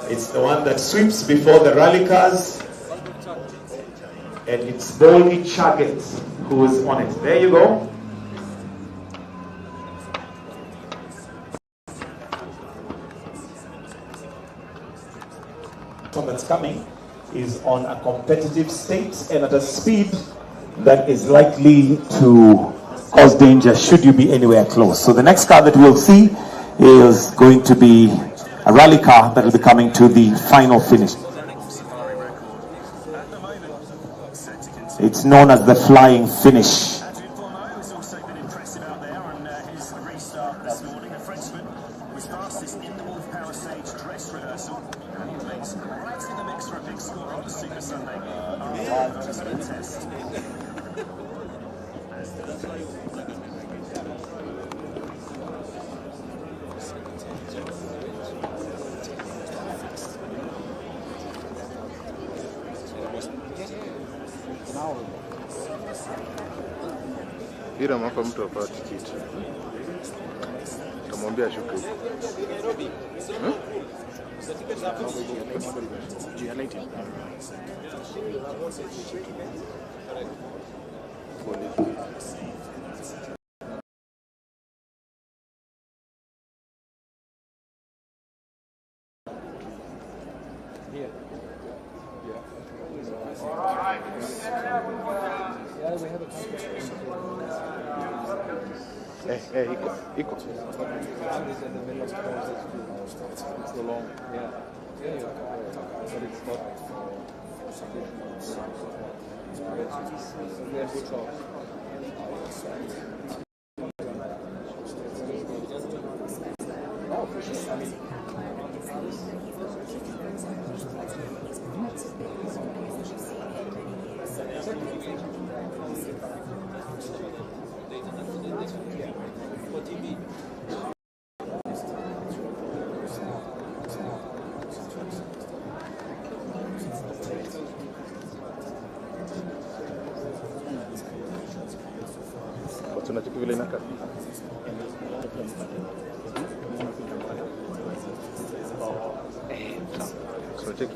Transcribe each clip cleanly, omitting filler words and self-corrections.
It's the one that sweeps before the rally cars. And it's Boldy Chaget who is on it. There you go. One that's coming is on a competitive state and at a speed that is likely to cause danger should you be anywhere close. So the next car that we'll see is going to be a rally car that will be coming to the final finish. It's known as the flying finish. Ila mwaka mtu apate kitu. Tamwambia shukrani. Iko. So long, yeah. But it's not. We have good talks. Oh, for sure. I mean, tunachukua vile inakaa. So check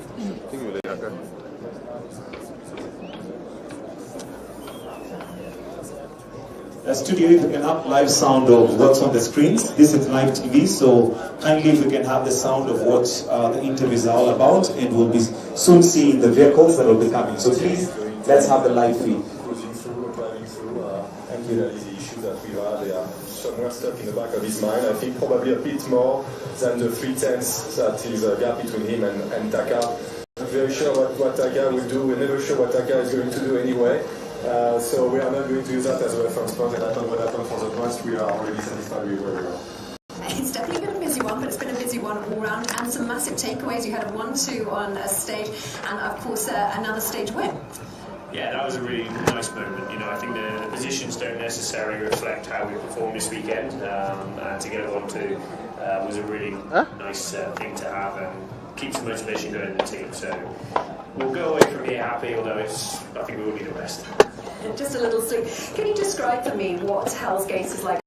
vile inakaa. Studio, if we can have live sound of what's on the screens. This is live TV, so kindly if we can have the sound of what the interviews are all about, and we'll be soon seeing the vehicles that will be coming. So please, let's have the live feed. Thank you. The issue that we had, they are somewhere stuck in the back of his mind. I think probably a bit more than the 3/10 that is a gap between him and Taka. I'm very sure what Taka will do. We're never sure what Taka is going to do anyway. So we are not going to use that as a reference point, and I thought what happened for the past, we are already satisfied with where we are. It's definitely been a busy one, but it's been a busy one all round, and some massive takeaways. You had a 1-2 on a stage, and of course another stage win. Yeah, that was a really nice moment. You know, I think the positions don't necessarily reflect how we performed this weekend, and to get a 1-2 was a really nice thing to have, and keeps the motivation going in the team. So we'll go away from here happy, although I think we will be the best. Just a little sleep. Can you describe for me what Hell's Gate is like?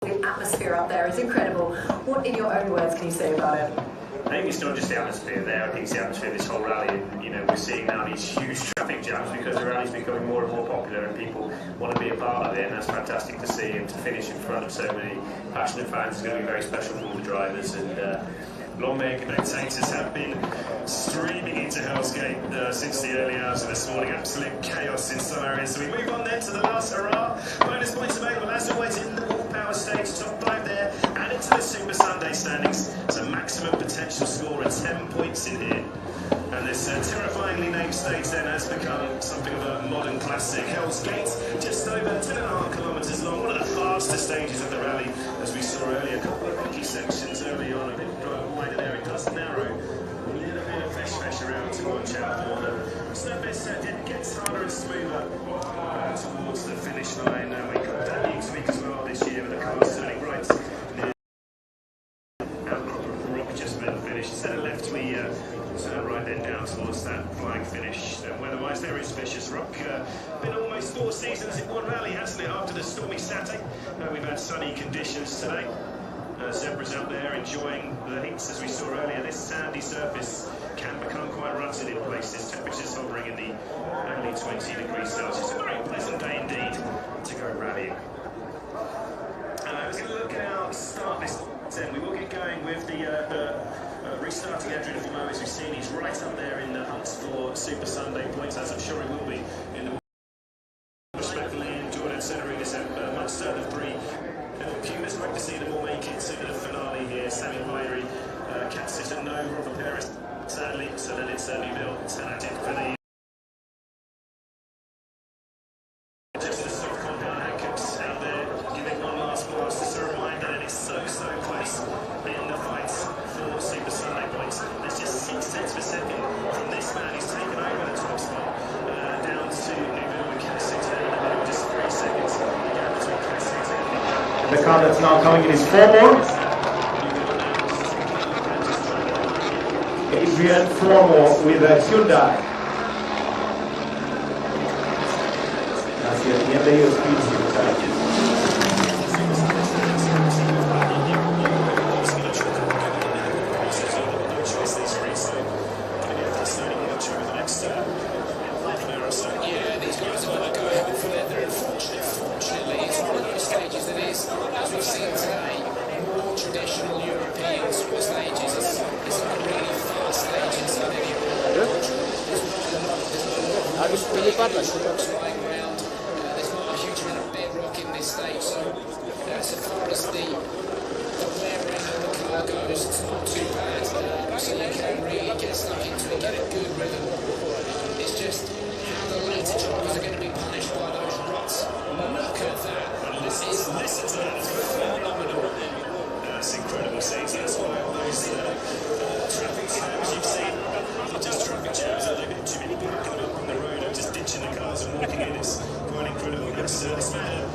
The atmosphere up there is incredible. What, in your own words, can you say about it? I think it's not just the atmosphere there, I think it's the atmosphere of this whole rally, and you know, we're seeing now these huge traffic jams because the rally's becoming more and more popular and people want to be a part of it, and that's fantastic to see, and to finish in front of so many passionate fans is going to be very special for all the drivers. And long may commentators have been streaming into Hell's Gate since the early hours of this morning. Absolute chaos in some areas. So we move on then to the last hurrah. Bonus points available as always in the all-power stage. Top 5 there, and into the Super Sunday standings. So maximum potential score of 10 points in here. And this terrifyingly named stage then has become something of a modern classic. Hell's Gate, just over 10.5 kilometres long, one of the fastest stages of the rally, as we saw earlier. A couple of rocky sections early on, a bit wider there, it does narrow. A little bit of fish around to watch out for. The surface gets harder and smoother towards the finish line. We got that next week as well this year with the cars turning right near outcrop of rock just about the finish. Instead of left, we turn right then down towards that flying finish. Weather-wise, there is vicious rock. Been almost 4 seasons in one rally, hasn't it, after the stormy Saturday? We've had sunny conditions today. zebras out there enjoying the heats as we saw earlier. This sandy surface can become quite rutted in places. Temperatures hovering in the only 20 degrees Celsius. A very pleasant day indeed to go rallying. Let's look at our start list. Then we will get going with the restarting Adrian Flo, as we've seen. He's right up there in the hunts for Super Sunday points, as I'm sure he will be in the respectfully in Jordan centering this much certain of three. Pumas, great to see them all make it to the finale here. Sammy Valeri, Katsis and no Robert Paris, sadly, so then it's Newville Tanatic for the just the soft compound handcuffs out there, giving one last blast. Just a reminder that it's so close in the fights for Super Sunday points. There's just 6 tenths per second from this man who's taken over the top spot down to Newville with Katsis down in the middle, just 3 seconds. Between Katsis and The car that's now coming in is 4 more. Adrian Flomo with a Hyundai. Así es, bien leído speed. Yeah, these guys are going to go ahead for it. They're unfortunately, it's one of those stages that is, as we've seen today, more traditional European sport stages. It's not really fast stages, so there's not flying around. There's not a huge amount of bedrock in this stage, so as far as the wearing of the car goes, it's not too bad. So you can really get stuck into it, get a good rhythm. It's just how the later drivers are going to be punished by those ruts. Look at that. listen to that. It's phenomenal. That's incredible scenes. That's why all those traffic jams you've seen, not just traffic jams, there have been too many people coming up on the road and just ditching the cars and walking in. It's quite incredible. This man,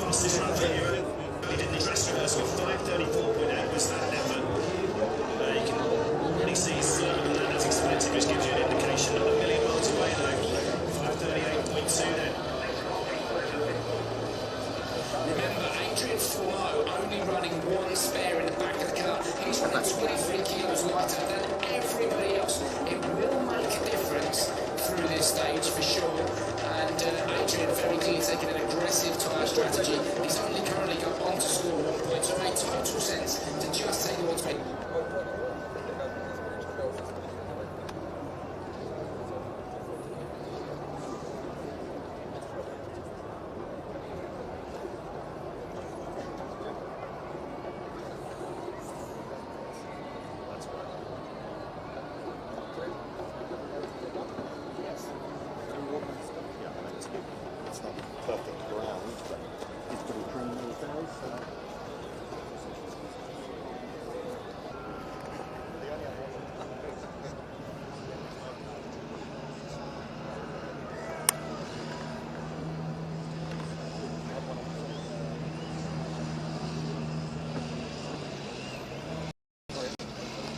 fastest run for you. He did the dress rehearsal with 5:34.8 was that effort. You can already see slower than that as expected, which gives you an indication. Not a million miles away though. 5:38.2 then. Remember, Adrian Flo only running one spare in the back of the car. He's running 23 kilos lighter than everybody else. It will make a difference through this stage for sure. And Adrian very clearly taking an aggressive tyre strategy. He's only currently got on to score 1 point, so it made total sense to just take the 1 point.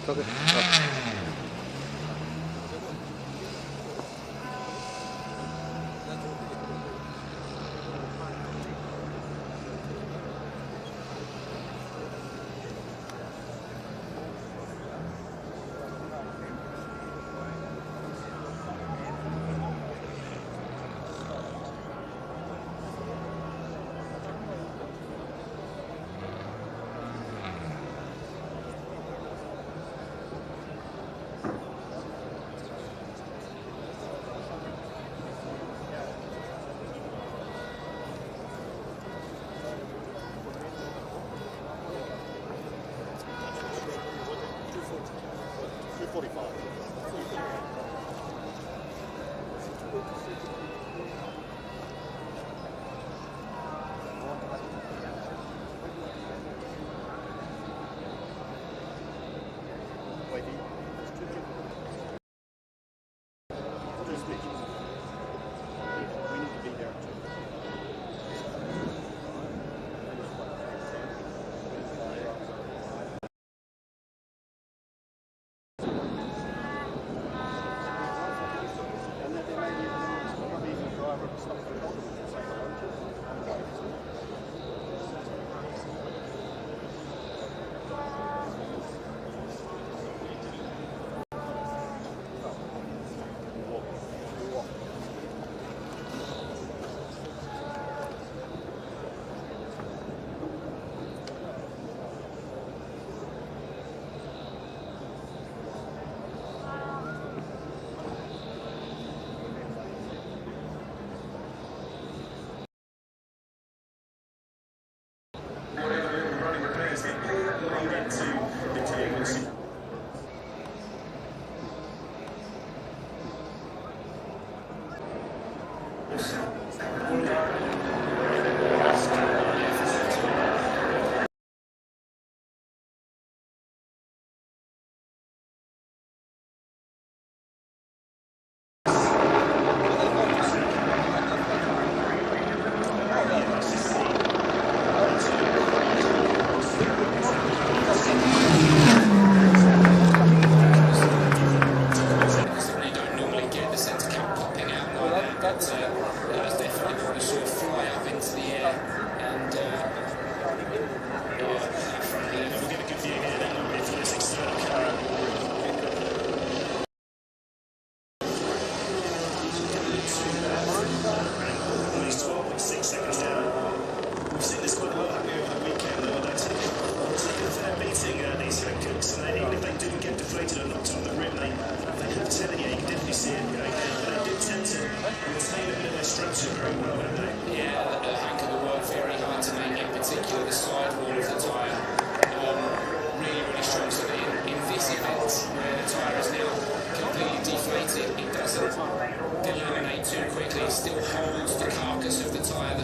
Okay.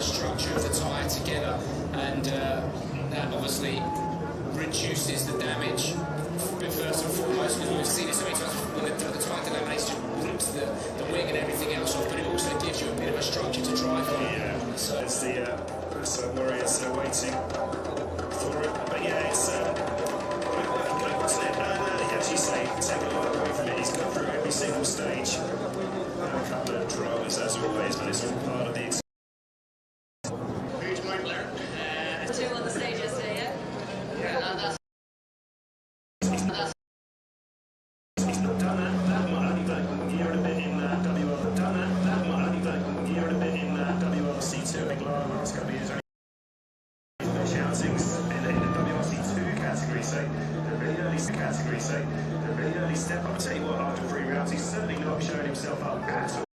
structure of the tyre together, and that obviously reduces the damage. But first and foremost, because we've seen it so many times when the tyre delaminates just rips the wing and everything else off, but it also gives you a bit of a structure to drive on. Yeah, so it's the Warriors waiting for it. But yeah, it's as you say, take a lot away from it. He's gone through every single stage. A couple of dramas as always, but it's all part of the experience. Huge moment there. Two on the stage yesterday, yeah? Yeah, that's He's not done that much. Only that year and a bit in WRC. Done that much. Only that year and a bit in WRC2. I think last couple of years. Shoutings in the WRC2 category, so the really early category, so the really early step up. I'll tell you what, after 3 rounds, he's certainly not showing himself up at all.